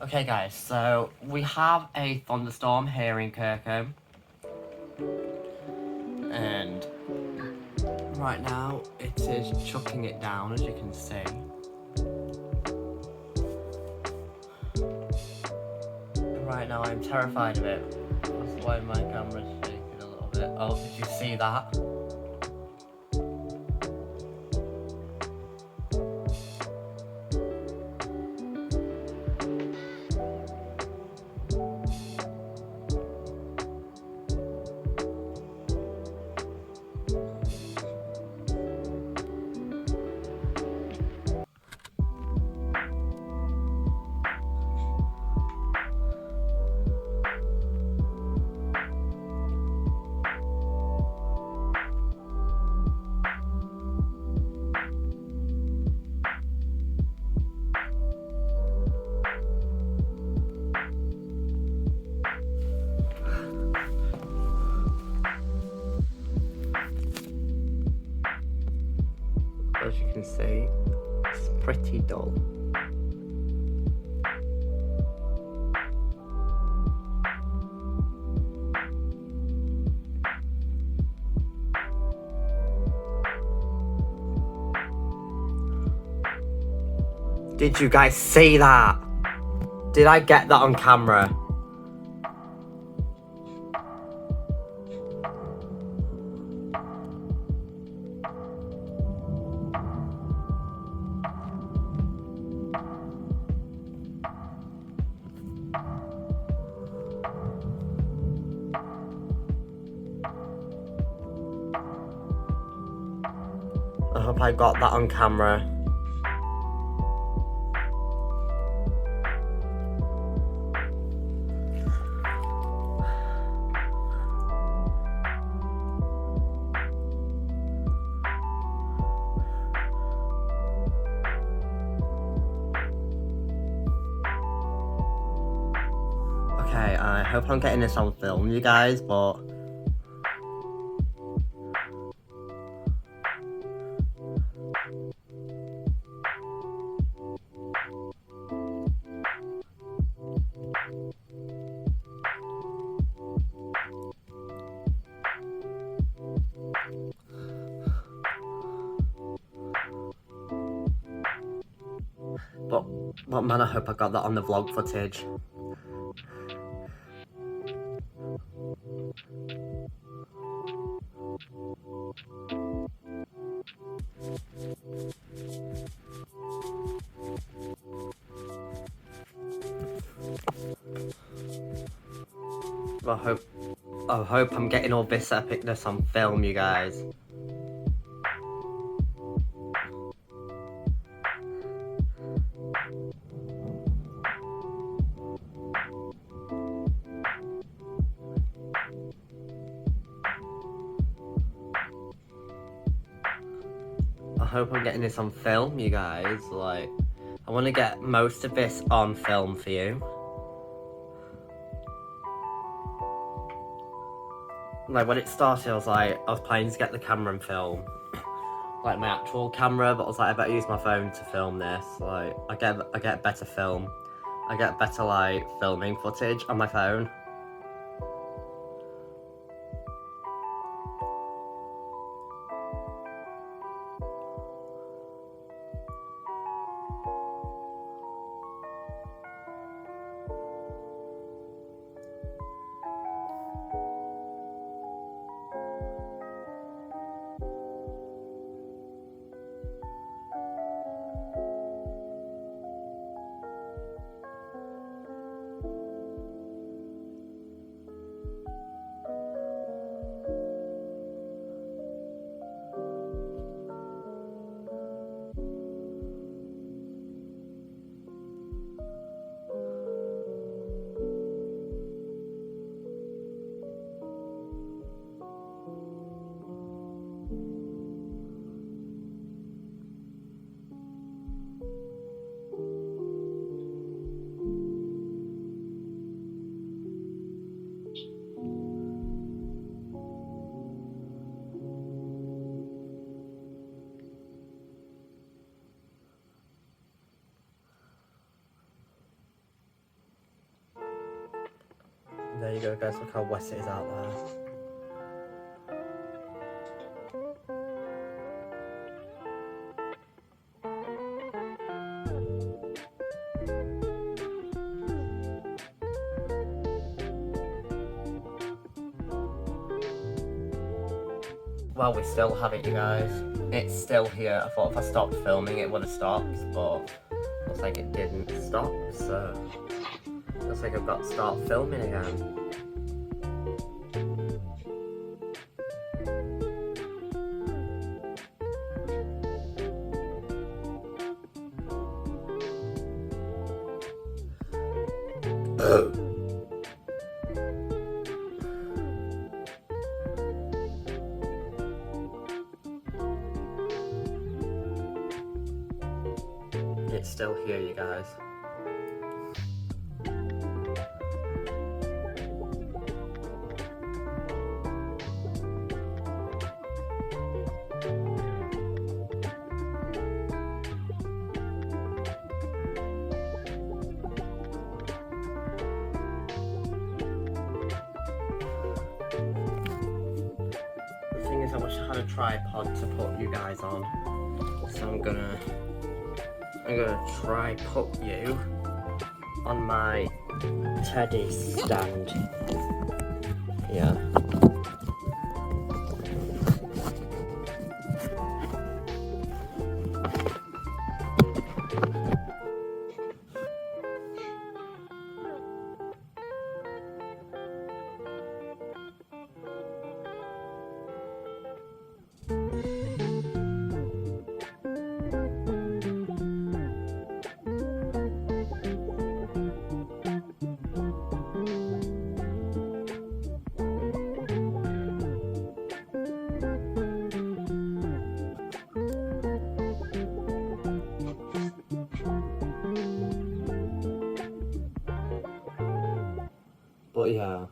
Okay guys, so we have a thunderstorm here in Kirkham. And right now it is chucking it down, as you can see. And right now I'm terrified of it. That's why my camera's shaking a little bit. Oh, did you see that? As you can see, it's pretty dull. Did you guys see that? Did I get that on camera? I hope I got that on camera. Okay, I hope I'm getting this on film, you guys, but... But man, I hope I got that on the vlog footage. I hope I'm getting all this epicness on film, you guys. I hope I'm getting this on film, you guys. Like, I want to get most of this on film for you. Like, when it started, I was planning to get the camera and film. Like, my actual camera, but I was like, I better use my phone to film this. Like, I get better film. I get better, like, filming footage on my phone. There you go, guys, look how wet it is out there. Well, we still have it, you guys. It's still here. I thought if I stopped filming it would have stopped, but looks like it didn't stop, so looks like I've got to start filming again. It's still here, you guys. The thing is, I wish I had a tripod to put you guys on, so I'm gonna try put you on my teddy stand. Yeah. But yeah.